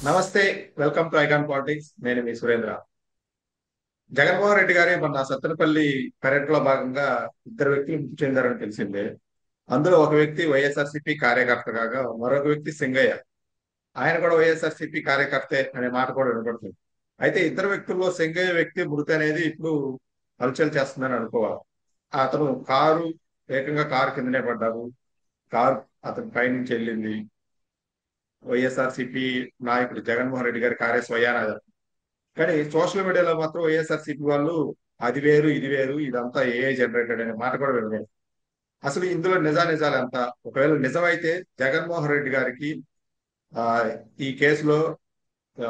నమస్తే. Welcome to icon politics. నేను మీ సురేంద్ర. జగన్మోహన్ రెడ్డి గారి మొన్న సత్తెనపల్లి పర్యటనలో భాగంగా ఇద్దరు వ్యక్తులు మృతి చెందారని తెలిసిందే. అందులో ఒక వ్యక్తి వైఎస్ఆర్సీపీ కార్యకర్త కాగా మరొక వ్యక్తి సింగయ్య. ఆయన కూడా వైఎస్ఆర్సీపీ కార్యకర్తే అనే మాట కూడా వినపడుతుంది. అయితే ఇద్దరు వ్యక్తుల్లో సింగయ్య వ్యక్తి మృతి అనేది ఇప్పుడు హల్చల్ చేస్తుందని అనుకోవాలి. అతను ఏకంగా కారు కిందనే పడ్డారు. కారు అతని పైనుంచి వెళ్ళింది. వైఎస్ఆర్సీపీ నాయకుడు జగన్మోహన్ రెడ్డి గారి కారే స్వయాన. కానీ సోషల్ మీడియాలో మాత్రం వైఎస్ఆర్సీపీ వాళ్ళు అది వేరు ఇది వేరు ఇదంతా ఏఐ జనరేటెడ్ అనే మాట కూడా వినలేదు. అసలు ఇందులో నిజాలు ఎంత? ఒకవేళ నిజమైతే జగన్మోహన్ రెడ్డి గారికి ఆ ఈ కేసులో ఆ,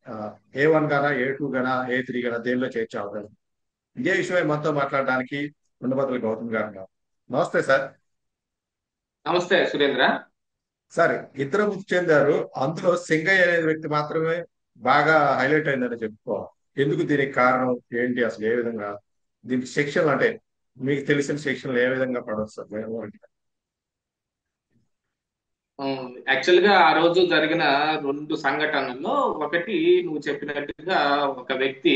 ఆ, A1 గానా, A2 గానా, A3 గానా దేనిలో చేర్చే అవకాశం? ఇదే విషయమై మనతో మాట్లాడడానికి ఉండబద్దలు గౌతమ్ గారు ఉన్నారు. నమస్తే సార్. నమస్తే సురేంద్ర. సార్, ఇద్దరు మృతి చెందారు. అందులో సింగయ్య అనే వ్యక్తి మాత్రమే బాగా హైలైట్ అయిందని చెప్పుకోవాలి. ఎందుకు? దీనికి కారణం ఏంటి? అసలు ఏ విధంగా దీనికి శిక్షలు అంటే మీకు తెలిసిన శిక్షలు ఏ విధంగా పడవచ్చు సార్ జగన్మోహన్ రెడ్డి గారు? యాక్చువల్ గా ఆ రోజు జరిగిన రెండు సంఘటనల్లో ఒకటి నువ్వు చెప్పినట్టుగా ఒక వ్యక్తి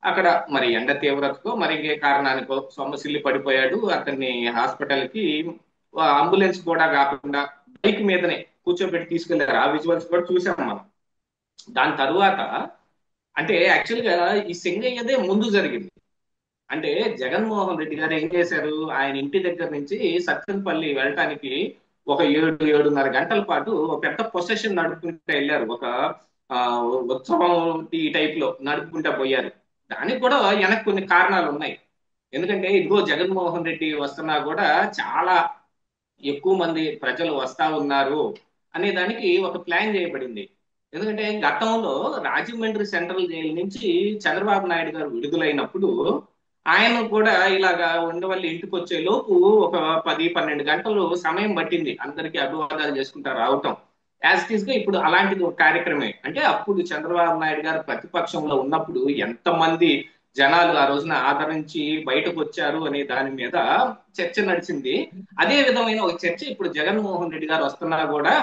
అక్కడ మరి ఎండ తీవ్రతకో మరి ఇంకే కారణానికో సొమ్మసిల్లి పడిపోయాడు. అతన్ని హాస్పిటల్ కి అంబులెన్స్ కూడా కాకుండా బైక్ మీదనే కూర్చోబెట్టి తీసుకెళ్లారు. ఆ విజువల్స్ కూడా చూసాం మనం. దాని తరువాత అంటే యాక్చువల్ గా ఈ సింగయ్యదే ముందు జరిగింది. అంటే జగన్మోహన్ రెడ్డి గారు ఏం చేశారు, ఆయన ఇంటి దగ్గర నుంచి సత్తెనపల్లి వెళ్ళటానికి ఒక 7-7:30 గంటల పాటు ఒక పెద్ద ప్రొసెషన్ నడుపుకుంటూ వెళ్ళారు. ఒక ఆ, ఉత్సవం ఈ టైప్ లో నడుపుకుంటూ పోయారు. దానికి కూడా వెనక్కి కొన్ని కారణాలు ఉన్నాయి. ఎందుకంటే ఇదిగో జగన్మోహన్ రెడ్డి వస్తున్నా కూడా చాలా ఎక్కువ మంది ప్రజలు వస్తా ఉన్నారు అనే దానికి ఒక ప్లాన్ చేయబడింది. ఎందుకంటే గతంలో రాజమండ్రి సెంట్రల్ జైలు నుంచి చంద్రబాబు నాయుడు గారు విడుదలైనప్పుడు ఆయన కూడా ఇలాగా ఉండవల్లి ఇంటికి వచ్చే లోపు ఒక 10-12 గంటలు సమయం పట్టింది అందరికీ అభివాదాలు చేసుకుంటా రావటం. యాజ్ ఇట్ ఈస్ గా ఇప్పుడు అలాంటిది ఒక కార్యక్రమే. అంటే అప్పుడు చంద్రబాబు నాయుడు గారు ప్రతిపక్షంలో ఉన్నప్పుడు ఎంతమంది జనాలు ఆ రోజున ఆదరించి బయటకు వచ్చారు అనే దాని మీద చర్చ నడిచింది. అదే విధమైన ఒక చర్చ ఇప్పుడు జగన్మోహన్ రెడ్డి గారు వస్తున్నా కూడా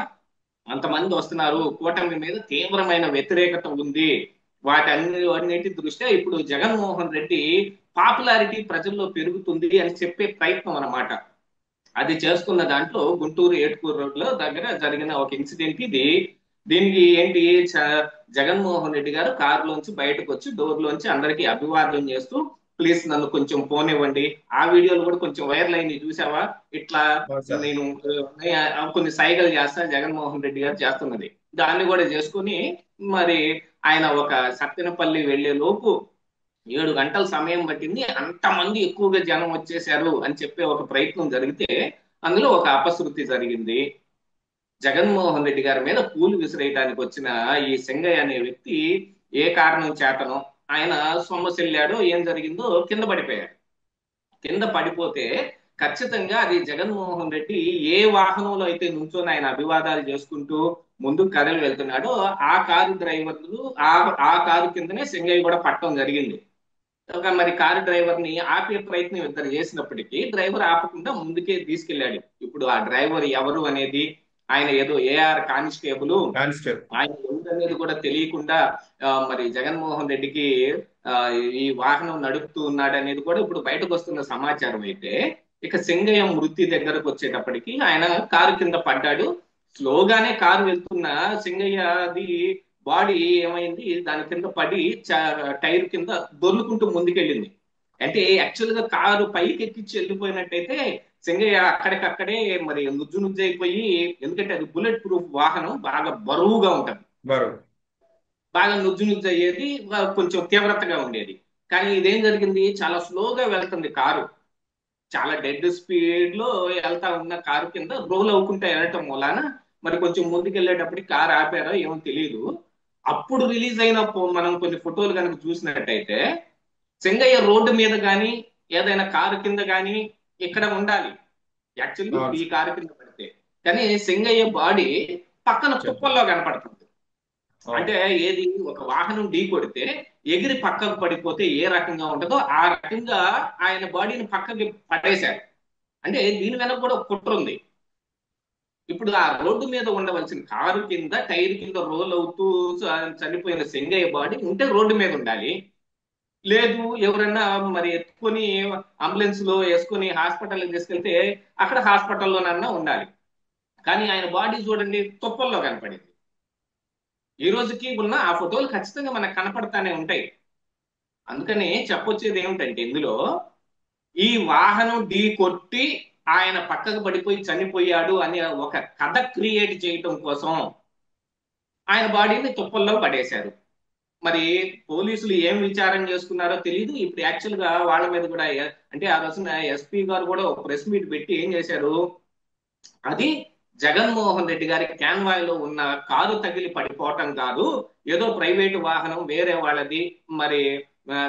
అంతమంది వస్తున్నారు, కూటమి మీద తీవ్రమైన వ్యతిరేకత ఉంది, అన్నిటి దృష్ట్యా ఇప్పుడు జగన్మోహన్ రెడ్డి పాపులారిటీ ప్రజల్లో పెరుగుతుంది అని చెప్పే ప్రయత్నం అన్నమాట. అది చేస్తున్న దాంట్లో గుంటూరు ఏటుకూరు రోడ్ లో దగ్గర జరిగిన ఒక ఇన్సిడెంట్ ఇది. దీనికి ఏంటి, జగన్మోహన్ రెడ్డి గారు కారులోంచి బయటకు వచ్చి డోర్ లోంచి అందరికీ అభివాదం చేస్తూ ప్లీజ్ నన్ను కొంచెం పోనివ్వండి. ఆ వీడియోలు కూడా కొంచెం వైరల్ అయింది, చూసావా? ఇట్లా అవును సార్. నేను కొన్ని సైగలు చేస్తా జగన్మోహన్ రెడ్డి గారు చేస్తున్నది. దాన్ని కూడా చేసుకుని మరి ఆయన ఒక సత్తెనపల్లి వెళ్లే లోపు 7 గంటల సమయం పట్టింది, అంతమంది ఎక్కువగా జనం వచ్చేశారు అని చెప్పే ఒక ప్రయత్నం జరిగితే అందులో ఒక అపశృతి జరిగింది. జగన్మోహన్ రెడ్డి గారి మీద పూలు విసిరేయడానికి వచ్చిన ఈ సింగయ్య అనే వ్యక్తి ఏ కారణం చేతనో ఆయన సొమ్మసిల్లాడో ఏం జరిగిందో కింద పడిపోయాడు. కింద పడిపోతే ఖచ్చితంగా అది జగన్మోహన్ రెడ్డి ఏ వాహనంలో అయితే నుంచొని ఆయన అభివాదాలు చేసుకుంటూ ముందుకు కదలి వెళ్తున్నాడో ఆ కారు డ్రైవర్లు ఆ ఆ కారు కిందనే సింగయ్య కూడా పట్టడం జరిగింది. ఒక మరి కారు డ్రైవర్ ని ఆపే ప్రయత్నం ఇద్దరు చేసినప్పటికీ డ్రైవర్ ఆపకుండా ముందుకే తీసుకెళ్లాడు. ఇప్పుడు ఆ డ్రైవర్ ఎవరు అనేది, ఆయన ఏదో ఏఆర్ కానిస్టేబుల్, కానిస్టేబుల్. ఆయన ఎవరనేది కూడా తెలియకుండా మరి జగన్మోహన్ రెడ్డికి ఆ, ఈ వాహనం నడుపుతూ ఉన్నాడు అనేది కూడా ఇప్పుడు బయటకు వస్తున్న సమాచారం. అయితే ఇక సింగయ్య మృతి దగ్గరకు వచ్చేటప్పటికి ఆయన కారు కింద పడ్డాడు. స్లోగానే కారు వెళ్తున్న సింగయ్యది బాడీ ఏమైంది, దాని కింద పడి టైర్ కింద దొర్లుకుంటూ ముందుకెళ్ళింది. అంటే యాక్చువల్ గా కారు పైకి ఎక్కించి వెళ్ళిపోయినట్టయితే సింగయ్య అక్కడికక్కడే మరి నుజ్జు నుజ్జు అయిపోయి, ఎందుకంటే అది బుల్లెట్ ప్రూఫ్ వాహనం, బాగా బరువుగా ఉంటది, బరువు. బాగా నుజ్జు నుజ్జు అయ్యేది, కొంచెం తీవ్రతగా ఉండేది. కానీ ఇదేం జరిగింది, చాలా స్లోగా వెళ్తుంది కారు. చాలా డెడ్ స్పీడ్ లో వెళ్తా ఉన్న కారు కింద రోల్ అవ్వకుంటా వెళ్ళటం మూలాన మరి కొంచెం ముందుకు వెళ్ళేటప్పటికి కారు ఆపారో ఏమో తెలియదు. అప్పుడు రిలీజ్ అయిన మనం కొన్ని ఫోటోలు కనుక చూసినట్టయితే సింగయ్య రోడ్డు మీద కానీ ఏదైనా కారు కింద కానీ ఇక్కడ ఉండాలి. యాక్చువల్లీ అవును ఇప్పుడు ఈ సార్. కారు కింద పడితే, కానీ సింగయ్య బాడీ పక్కన చెప్పండి. తుప్పల్లో కనపడుతుంది. అవును. అంటే ఏది, ఒక వాహనం ఢీ కొడితే ఎగిరి పక్కకు పడిపోతే ఏ రకంగా ఉంటుందో ఆ రకంగా ఆయన బాడీని పక్కకి పడేశారు. అంటే దీని వెనక కూడా ఒక కుట్ర ఉంది. ఇప్పుడు ఆ రోడ్డు మీద ఉండవలసిన కారు కింద టైర్ కింద రోల్ అవుతూ చనిపోయిన సెంగయ్య బాడీ ఉంటే రోడ్డు మీద ఉండాలి. లేదు ఎవరన్నా మరి ఎత్తుకొని అంబులెన్స్ లో వేసుకొని హాస్పిటల్కి తీసుకెళ్తే అక్కడ హాస్పిటల్లోనన్నా ఉండాలి. కానీ ఆయన బాడీ చూడండి తుప్పల్లో కనపడింది. ఈ రోజుకి ఉన్న ఆ ఫోటోలు ఖచ్చితంగా మనకు కనపడతానే ఉంటాయి. అందుకని చెప్పొచ్చేది ఏమిటంటే ఇందులో ఈ వాహనం ఢీ కొట్టి ఆయన పక్కకు పడిపోయి చనిపోయాడు అనే ఒక కథ క్రియేట్ చేయటం కోసం ఆయన బాడీని తుప్పల్లో పడేశారు. మరి పోలీసులు ఏం విచారం చేసుకున్నారో తెలియదు. ఇప్పుడు యాక్చువల్ గా వాళ్ళ మీద కూడా అంటే ఆ రోజున ఎస్పీ గారు కూడా ఒక ప్రెస్ మీట్ పెట్టి ఏం చేశారు, అది జగన్మోహన్ రెడ్డి గారి క్యాన్వాయ్ లో ఉన్న కారు తగిలి పడిపోవటం కాదు, ఏదో ప్రైవేటు వాహనం వేరే వాళ్ళది, మరి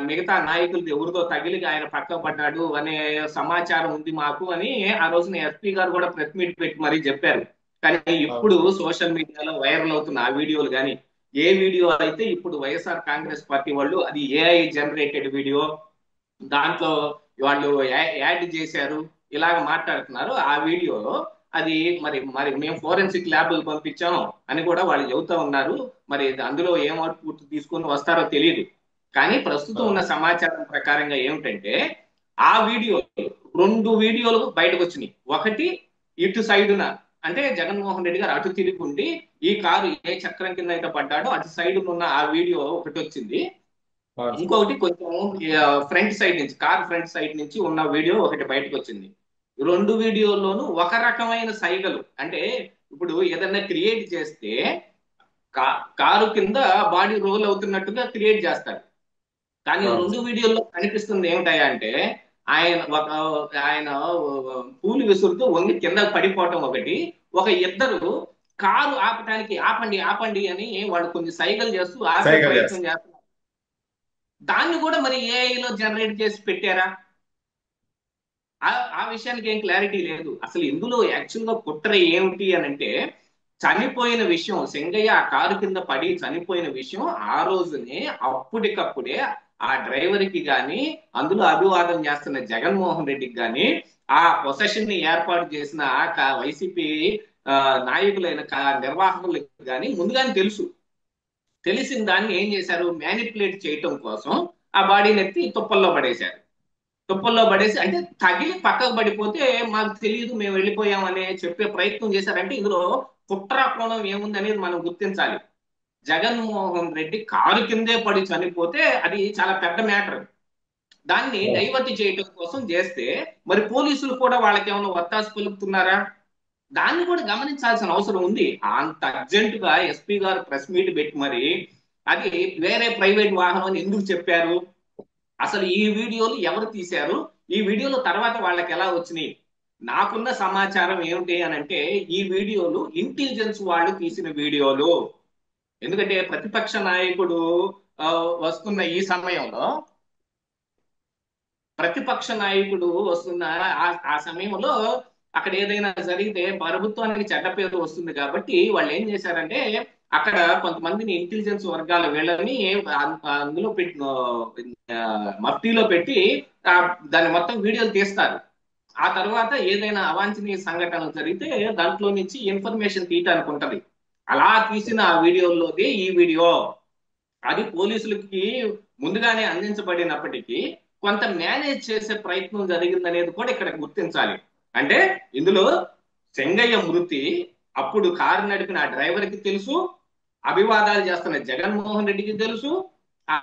మిగతా నాయకులది ఎవరిదో తగిలి ఆయన పక్క పడ్డాడు అనే సమాచారం ఉంది మాకు అని ఆ రోజున ఎస్పీ గారు కూడా ప్రెస్ మీట్ పెట్టి మరీ చెప్పారు. కానీ ఇప్పుడు సోషల్ మీడియాలో వైరల్ అవుతున్న ఆ వీడియోలు కానీ ఏ వీడియో అయితే ఇప్పుడు వైఎస్ఆర్ కాంగ్రెస్ పార్టీ వాళ్ళు అది ఏఐ జనరేటెడ్ వీడియో, దాంట్లో వాళ్ళు యాడ్ చేశారు ఇలాగ మాట్లాడుతున్నారు ఆ వీడియోలో. అది మరి మరి మేము ఫోరెన్సిక్ ల్యాబ్ పంపించాం అని కూడా వాళ్ళు చెబుతా ఉన్నారు. మరి అందులో ఏం అవుట్పుట్ తీసుకొని వస్తారో తెలియదు. కానీ ప్రస్తుతం ఉన్న సమాచారం ప్రకారంగా ఏమిటంటే ఆ వీడియో రెండు వీడియోలు బయటకు వచ్చినాయి. ఒకటి ఇటు సైడున అంటే జగన్మోహన్ రెడ్డి గారు అటు తిరుగుండి ఈ కారు ఏ చక్రం కింద అయితే పడ్డాడో అటు సైడ్ ఉన్న ఆ వీడియో ఒకటి వచ్చింది. ఇంకొకటి కొంచెం ఫ్రంట్ సైడ్ నుంచి కార్ ఫ్రంట్ సైడ్ నుంచి ఉన్న వీడియో ఒకటి బయటకు వచ్చింది. రెండు వీడియోల్లోనూ ఒక రకమైన సైగలు, అంటే ఇప్పుడు ఏదన్నా క్రియేట్ చేస్తే కారు కింద బాడీ రోల్ అవుతున్నట్టుగా క్రియేట్ చేస్తారు. కానీ రెండు వీడియోల్లో కనిపిస్తుంది ఏమిటాయా అంటే ఆయన పూలు విసురుతూ వంగి కింద పడిపోవటం ఒకటి, ఒక ఇద్దరు కారు ఆపటానికి ఆపండి ఆపండి అని వాళ్ళు కొన్ని సైగలు చేస్తూ ఆపే ప్రయత్నం చేస్తారు. దాన్ని కూడా మరి ఏఐలో జనరేట్ చేసి పెట్టారా? ఆ విషయానికి ఏం క్లారిటీ లేదు. అసలు ఇందులో యాక్చువల్ గా కుట్ర ఏమిటి అని అంటే, చనిపోయిన విషయం సెంగయ్య ఆ కారు కింద పడి చనిపోయిన విషయం ఆ రోజునే అప్పటికప్పుడే ఆ డ్రైవర్ కి గాని అందులో అభివాదం చేస్తున్న జగన్మోహన్ రెడ్డికి గాని ఆ పొసెషన్ ని ఏర్పాటు చేసిన వైసీపీ నాయకులైన నిర్వాహకులకు గాని ముందుగానే తెలుసు. తెలిసిన దాన్ని ఏం చేశారు, మ్యానిపులేట్ చేయటం కోసం ఆ బాడీని ఎత్తి తుప్పల్లో పడేశారు. తుప్పల్లో పడేసి అంటే తగిలి పక్కకు పడిపోతే మాకు తెలియదు మేము వెళ్ళిపోయాం అనే చెప్పే ప్రయత్నం చేశారంటే ఇందులో కుట్ర కోణం ఏముంది అనేది మనం గుర్తించాలి. జగన్మోహన్ రెడ్డి కారు కిందే పడి చనిపోతే అది చాలా పెద్ద మ్యాటర్. దాన్ని డైవర్ట్ చేయటం కోసం చేస్తే మరి పోలీసులు కూడా వాళ్ళకి ఏమైనా వత్తాసు పలుకుతున్నారా? దాన్ని కూడా గమనించాల్సిన అవసరం ఉంది. అంత అర్జెంట్ గా ఎస్పీ గారు ప్రెస్ మీట్ పెట్టి మరి అది వేరే ప్రైవేట్ వాహనం అని ఎందుకు చెప్పారు? అసలు ఈ వీడియోలు ఎవరు తీశారు? ఈ వీడియోలు తర్వాత వాళ్ళకి ఎలా వచ్చినాయి? నాకున్న సమాచారం ఏమిటి అని అంటే ఈ వీడియోలు ఇంటెలిజెన్స్ వాళ్ళు తీసిన వీడియోలు. ఎందుకంటే ప్రతిపక్ష నాయకుడు వస్తున్న ఈ సమయంలో ఆ సమయంలో అక్కడ ఏదైనా జరిగితే ప్రభుత్వానికి చెడ్డ పేరు వస్తుంది కాబట్టి వాళ్ళు ఏం చేశారంటే అక్కడ కొంతమందిని ఇంటెలిజెన్స్ వర్గాల వీళ్ళని అందులో పెట్టి మఫ్టీలో పెట్టి దాన్ని మొత్తం వీడియోలు తీస్తారు. ఆ తర్వాత ఏదైనా అవాంఛనీయ సంఘటనలు జరిగితే దాంట్లో నుంచి ఇన్ఫర్మేషన్ తీయటానికి ఉంటది. అలా తీసిన ఆ వీడియోలోదే ఈ వీడియో. అది పోలీసులకి ముందుగానే అందించబడినప్పటికీ కొంత మేనేజ్ చేసే ప్రయత్నం జరిగిందనేది కూడా ఇక్కడ గుర్తించాలి. అంటే ఇందులో సెంగయ్య మృతి అప్పుడు కారు నడిపిన ఆ డ్రైవర్ కి తెలుసు, అభివాదాలు చేస్తున్న జగన్మోహన్ రెడ్డికి తెలుసు, ఆ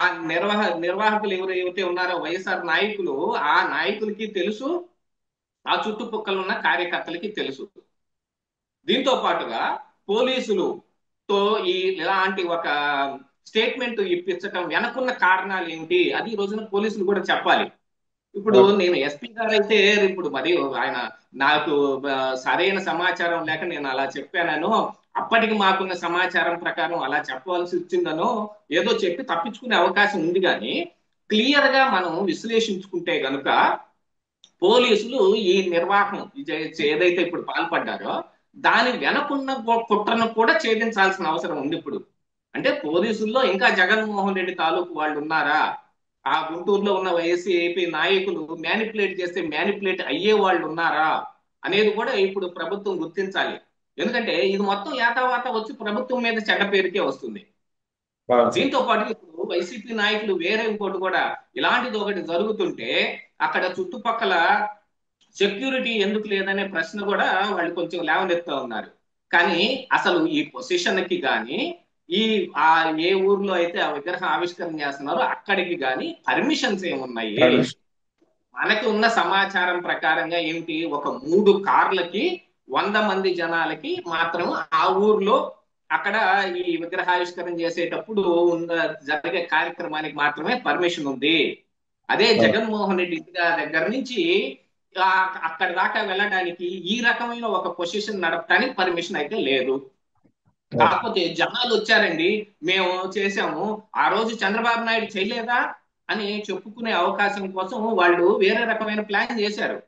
నిర్వాహకులు ఎవరైతే ఉన్నారో వైఎస్ఆర్ నాయకులు ఆ నాయకులకి తెలుసు, ఆ చుట్టుపక్కల ఉన్న కార్యకర్తలకి తెలుసు. దీంతో పాటుగా పోలీసులుతో ఇలాంటి ఒక స్టేట్మెంట్ ఇప్పించటం వెనకున్న కారణాలు ఏమిటి అది ఈ రోజున పోలీసులు కూడా చెప్పాలి. ఇప్పుడు నేను ఎస్పీ గారు అయితే ఇప్పుడు మరి ఆయన నాకు సరైన సమాచారం లేక నేను అలా చెప్పానను, అప్పటికి మాకున్న సమాచారం ప్రకారం అలా చెప్పవలసి వచ్చిందనో ఏదో చెప్పి తప్పించుకునే అవకాశం ఉంది. కానీ క్లియర్ గా మనం విశ్లేషించుకుంటే గనుక పోలీసులు ఈ నిర్వాహం ఏదైతే ఇప్పుడు పాల్పడ్డారో దాని వెనకున్న కుట్రను కూడా ఛేదించాల్సిన అవసరం ఉంది. ఇప్పుడు అంటే పోలీసుల్లో ఇంకా జగన్మోహన్ రెడ్డి తాలూకు వాళ్ళు ఉన్నారా? ఆ గుంటూరులో ఉన్న వైసీపీ నాయకులు మ్యానిపులేట్ చేస్తే మ్యానిపులేట్ అయ్యే వాళ్ళు ఉన్నారా అనేది కూడా ఇప్పుడు ప్రభుత్వం గుర్తించాలి. ఎందుకంటే ఇది మొత్తం యాతావాత వచ్చి ప్రభుత్వం మీద చెడ్డ పేరుకే వస్తుంది. అవును సార్. దీంతో పాటు ఇప్పుడు వైసీపీ నాయకులు వేరే ఇంకోటి కూడా ఇలాంటిది ఒకటి జరుగుతుంటే అక్కడ చుట్టుపక్కల సెక్యూరిటీ ఎందుకు లేదనే ప్రశ్న కూడా వాళ్ళు కొంచెం లేవనెత్తా ఉన్నారు. కానీ అసలు ఈ పొజిషన్ కి కానీ ఈ ఆ ఏ ఊర్లో అయితే ఆ విగ్రహం ఆవిష్కరణ చేస్తున్నారో అక్కడికి కానీ పర్మిషన్స్ ఏమున్నాయి? పర్మిషన్. మనకి ఉన్న సమాచారం ప్రకారంగా ఏంటి, ఒక 3 కార్లకి 100 మంది జనాలకి మాత్రం ఆ ఊర్లో అక్కడ ఈ విగ్రహావిష్కరణ చేసేటప్పుడు ఉన్న జరిగే కార్యక్రమానికి మాత్రమే పర్మిషన్ ఉంది. అదే జగన్మోహన్ రెడ్డి ఇంటి దగ్గర నుంచి అక్కడ దాకా వెళ్ళడానికి ఈ రకమైన ఒక పొజిషన్ నడపడానికి పర్మిషన్ అయితే లేదు. కాకపోతే జనాలు వచ్చారండి, మేము చేసాము, ఆ రోజు చంద్రబాబు నాయుడు చేయలేదా అని చెప్పుకునే అవకాశం కోసం వాళ్ళు వేరే రకమైన ప్లాన్ చేశారు.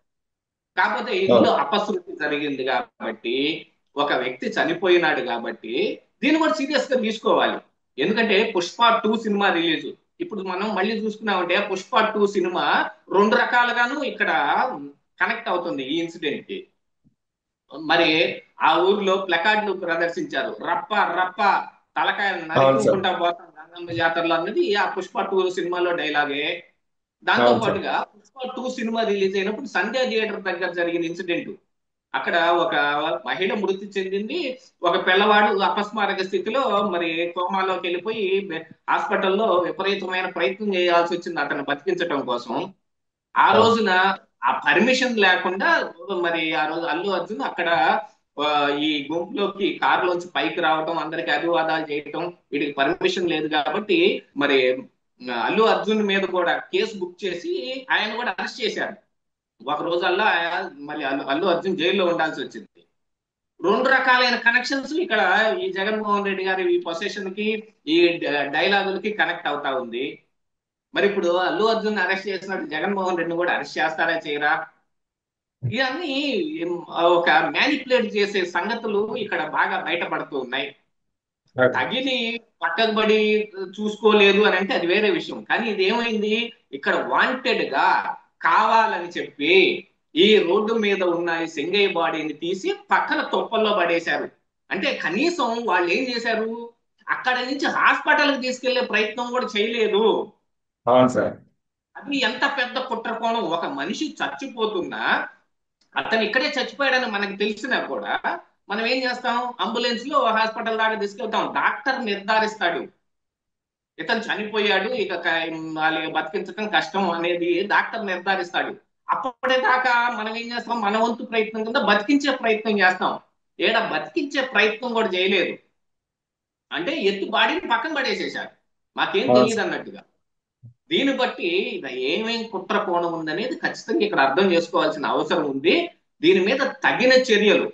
కాకపోతే ఇందులో అపశృతి జరిగింది కాబట్టి, ఒక వ్యక్తి చనిపోయినాడు కాబట్టి దీన్ని కూడా సీరియస్ గా తీసుకోవాలి. ఎందుకంటే పుష్ప 2 సినిమా రిలీజ్ ఇప్పుడు మనం మళ్ళీ చూసుకున్నామంటే పుష్ప 2 సినిమా 2 రకాలుగాను ఇక్కడ కనెక్ట్ అవుతుంది ఈ ఇన్సిడెంట్ కి. మరి ఆ ఊర్లో ప్లకార్డులు ప్రదర్శించారు, రప్ప రప్ప తలకాయలు అవును సార్. నరుక్కుంటా పోతాం గంగమ్మ జాతరలో అన్నది ఆ పుష్ప 2 సినిమాలో డైలాగే. దాంతో అవును సార్. పాటుగా పుష్ప 2 సినిమా రిలీజ్ అయినప్పుడు సంధ్య థియేటర్ దగ్గర జరిగిన ఇన్సిడెంట్, అక్కడ ఒక మహిళ మృతి చెందింది, ఒక పిల్లవాడు అపస్మారక స్థితిలో మరి కోమాలోకి వెళ్ళిపోయి హాస్పిటల్లో విపరీతమైన ప్రయత్నం చేయాల్సి వచ్చింది అతను బతికించడం కోసం. ఆ రోజున ఆ పర్మిషన్ లేకుండా మరి ఆ రోజు అల్లు అర్జున్ అక్కడ ఈ గుంపులోకి కారులోంచి పైకి రావటం, అందరికి అభివాదాలు చేయటం, వీటికి పర్మిషన్ లేదు కాబట్టి మరి అల్లు అర్జున్ మీద కూడా కేసు బుక్ చేసి ఆయన కూడా అరెస్ట్ చేశారు. ఒక రోజల్లా మళ్ళీ అల్లు అర్జున్ జైల్లో ఉండాల్సి వచ్చింది. 2 రకాలైన కనెక్షన్స్ ఇక్కడ ఈ జగన్మోహన్ రెడ్డి గారి ఈ పొజిషన్ కి ఈ డైలాగులకి కనెక్ట్ అవుతా ఉంది. మరి ఇప్పుడు అల్లు అర్జున్ అరెస్ట్ చేసినట్టు జగన్మోహన్ రెడ్డిని కూడా అరెస్ట్ చేస్తారా చేయరా? ఇవన్నీ ఒక మ్యానిపులేట్ చేసే సంగతులు ఇక్కడ బాగా బయటపడుతూ ఉన్నాయి. తగిలి పక్కకు పడి చూసుకోలేదు అని అంటే అది వేరే విషయం. కానీ ఇది ఏమైంది, ఇక్కడ వాంటెడ్ గా కావాలని చెప్పి ఈ రోడ్డు మీద ఉన్న ఈ సింగయ్య బాడీని తీసి పక్కన తొప్పల్లో పడేశారు. అంటే కనీసం వాళ్ళు ఏం చేశారు, అక్కడ నుంచి హాస్పిటల్కి తీసుకెళ్లే ప్రయత్నం కూడా చేయలేదు. అవును సార్. అది ఎంత పెద్ద కుట్ర కోణం. ఒక మనిషి చచ్చిపోతున్నా అతను ఇక్కడే చచ్చిపోయాడని మనకు తెలిసినా కూడా మనం ఏం చేస్తాం, అంబులెన్స్ లో హాస్పిటల్ దాకా తీసుకెళ్తాం, డాక్టర్ నిర్ధారిస్తాడు ఇతను చనిపోయాడు, ఇక వాళ్ళకి బతికించడం కష్టం అనేది డాక్టర్ నిర్ధారిస్తాడు. అప్పటిదాకా మనం ఏం చేస్తాం, మన వంతు ప్రయత్నం కింద బతికించే ప్రయత్నం చేస్తాం. ఏడ బతికించే ప్రయత్నం కూడా చేయలేదు. అంటే ఎత్తు బాడీని పక్కన పడేసేశారు, మాకేం తెలియదు అన్నట్టుగా. దీన్ని బట్టి ఏమేం కుట్ర కోణం ఉందనేది ఖచ్చితంగా ఇక్కడ అర్థం చేసుకోవాల్సిన అవసరం ఉంది. దీని మీద తగిన చర్యలు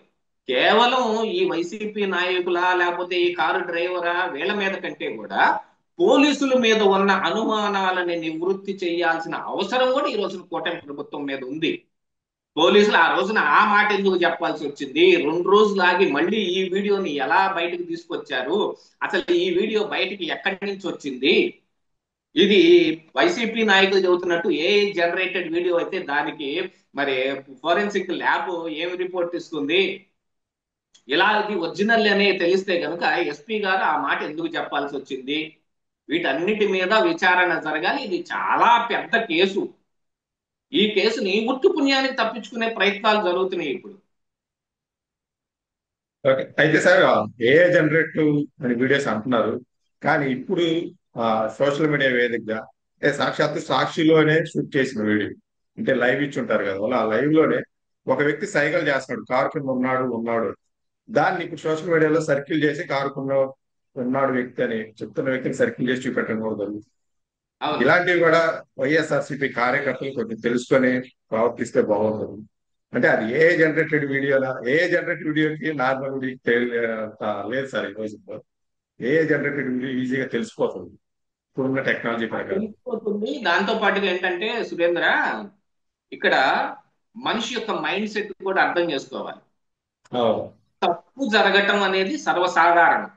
కేవలం ఈ వైసీపీ నాయకులా లేకపోతే ఈ కారు డ్రైవరా వీళ్ళ మీద కంటే కూడా పోలీసుల మీద ఉన్న అనుమానాలని నివృత్తి చేయాల్సిన అవసరం కూడా ఈ రోజున కూటమి ప్రభుత్వం మీద ఉంది. పోలీసులు ఆ రోజున ఆ మాట ఎందుకు చెప్పాల్సి వచ్చింది, 2 రోజులు ఆగి మళ్ళీ ఈ వీడియోని ఎలా బయటకు తీసుకొచ్చారు, అసలు ఈ వీడియో బయటికి ఎక్కడి నుంచి వచ్చింది, ఇది వైసీపీ నాయకులు చెబుతున్నట్టు ఏ జనరేటెడ్ వీడియో అయితే దానికి మరి ఫోరెన్సిక్ ల్యాబ్ ఏమి రిపోర్ట్ ఇస్తుంది, ఇలా ఇది ఒరిజినల్ అనే తెలిస్తే కనుక ఎస్పీ గారు ఆ మాట ఎందుకు చెప్పాల్సి వచ్చింది, వీటన్నిటి మీద విచారణ జరగాలి. ఇది చాలా పెద్ద కేసు. ఈ కేసుని ఉట్టు పుణ్యానికి తప్పించుకునే ప్రయత్నాలు జరుగుతున్నాయి ఇప్పుడు. అయితే సార్ ఏఐ జనరేటివ్ అని వీడియోస్ అంటున్నారు, కానీ ఇప్పుడు సోషల్ మీడియా వేదికగా అంటే సాక్షాత్తు సాక్షిలోనే షూట్ చేసిన వీడియో, అంటే లైవ్ ఇచ్చి ఉంటారు కదా వాళ్ళు, ఆ లైవ్ లోనే ఒక వ్యక్తి సైకిల్ చేస్తున్నాడు, కారు కింద ఉన్నాడు ఉన్నాడు, దాన్ని ఇప్పుడు సోషల్ మీడియాలో సర్కిల్ చేసి కారు కింద ఉన్నాడు వ్యక్తి అని చెప్తున్న వ్యక్తిని సర్కిల్ చేసి చూపెట్టడం కూడా జరుగుతుంది. ఇలాంటివి కూడా వైఎస్ఆర్సీపీ కార్యకర్తలు కొంచెం తెలుసుకొని ప్రవర్తిస్తే బాగుంటుంది. అంటే అది ఏ జనరేటెడ్ వీడియోనా, ఏ జనరేటెడ్ వీడియోకి నార్మల్ వీడియోకి లేదు సార్. ఈ రోజుల్లో ఏ జనరేటెడ్ వీడియో ఈజీగా తెలిసిపోతుంది ఇప్పుడున్న టెక్నాలజీ ప్రకారం. తెలిసిపోతుంది. దాంతో పాటుగా ఏంటంటే సురేంద్ర, ఇక్కడ మనిషి యొక్క మైండ్ సెట్ కూడా అర్థం చేసుకోవాలి. తప్పు జరగటం అనేది సర్వసాధారణం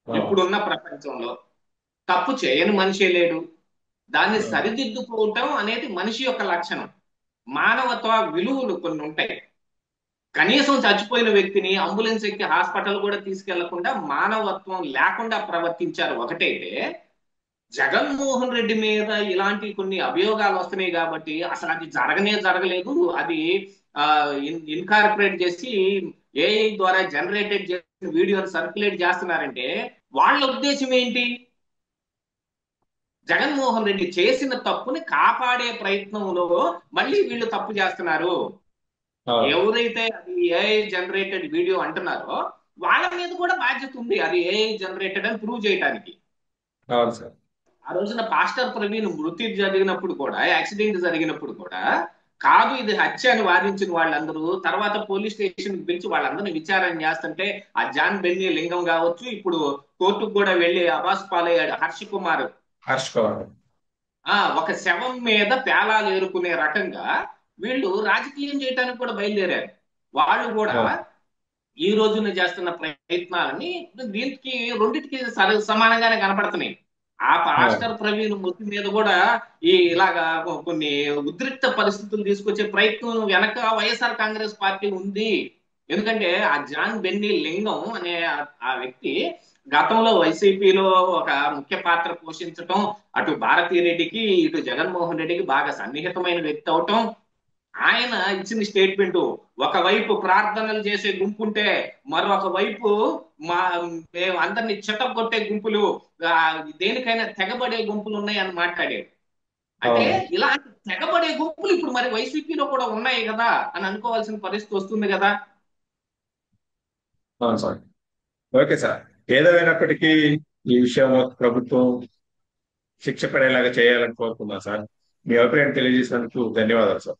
ఇప్పుడున్న ప్రపంచంలో. తప్పు చేయని మనిషే లేడు. దాన్ని సరిదిద్దుకోవటం అనేది మనిషి యొక్క లక్షణం. మానవత్వ విలువలు కొన్ని ఉంటాయి. కనీసం చచ్చిపోయిన వ్యక్తిని అంబులెన్స్ ఎక్కి హాస్పిటల్ కూడా తీసుకెళ్లకుండా మానవత్వం లేకుండా ప్రవర్తించారు ఒకటైతే, జగన్మోహన్ రెడ్డి మీద ఇలాంటి కొన్ని అభియోగాలు వస్తున్నాయి కాబట్టి అసలు అది జరగలేదు. అది ఆ ఇన్కార్పొరేట్ చేసి ఏఐ ద్వారా జనరేటెడ్ చేసిన వీడియోని సర్క్యులేట్ చేస్తున్నారంటే వాళ్ళ ఉద్దేశం ఏంటి? జగన్మోహన్ రెడ్డి చేసిన తప్పుని కాపాడే ప్రయత్నంలో మళ్ళీ వీళ్ళు తప్పు చేస్తున్నారు. అవును. ఎవరైతే అది ఏఐ జనరేటెడ్ వీడియో అంటున్నారో వాళ్ళ మీద కూడా బాధ్యత ఉంది, అది ఏఐ జనరేటెడ్ అని ప్రూవ్ చేయడానికి. అవును సార్. ఆ రోజున పాస్టర్ ప్రవీణ్ మృతి జరిగినప్పుడు కూడా, యాక్సిడెంట్ జరిగినప్పుడు కూడా, కాదు ఇది హత్య అని వాదించిన వాళ్ళందరూ తర్వాత పోలీస్ స్టేషన్ పిలిచి వాళ్ళందరినీ విచారణ చేస్తుంటే ఆ జాన్ బెన్నీ లింగం కావచ్చు, ఇప్పుడు కోర్టుకు కూడా వెళ్లి అబాస్ పాలయ్యాడు హర్ష కుమార్, హర్ష్ కుమార్. ఒక శవం మీద పేలాలు ఏరుకునే రకంగా వీళ్ళు రాజకీయం చేయడానికి కూడా బయలుదేరారు. వాళ్ళు కూడా అవును. ఈ రోజున చేస్తున్న ప్రయత్నాలని దీనికి రెండింటికి సమానంగానే కనపడుతున్నాయి. ఆ అవును. పాస్టర్ ప్రవీణ్ మృతి మీద కూడా ఈ ఇలాగా కొన్ని ఉద్రిక్త పరిస్థితులు తీసుకొచ్చే ప్రయత్నం వెనక వైఎస్ఆర్ కాంగ్రెస్ పార్టీ ఉంది. ఎందుకంటే ఆ జాన్ బెన్నీ లింగం అనే ఆ వ్యక్తి గతంలో వైసీపీలో ఒక ముఖ్య పాత్ర పోషించటం, అటు భారతీరెడ్డికి ఇటు జగన్మోహన్ రెడ్డికి బాగా సన్నిహితమైన వ్యక్తి అవటం, ఆయన ఇచ్చిన స్టేట్మెంట్ ఒకవైపు ప్రార్థనలు చేసే గుంపు ఉంటే మరొక వైపు మా మేము అందరినీ చితగొట్టే గుంపులు, ఆ, దేనికైనా తెగబడే గుంపులు ఉన్నాయి అని మాట్లాడాడు. అంటే అవును. ఇలాంటి తెగబడే గుంపులు ఇప్పుడు మరి వైసీపీలో కూడా ఉన్నాయి కదా అని అనుకోవాల్సిన పరిస్థితి వస్తుంది కదా. అవును సార్. Okay sir. ఏదేమైనప్పటికీ ఈ విషయం ప్రభుత్వం శిక్ష పడేలాగా చేయాలని కోరుకున్నాను సార్. మీ అభిప్రాయం తెలియజేసినందుకు ధన్యవాదాలు సార్.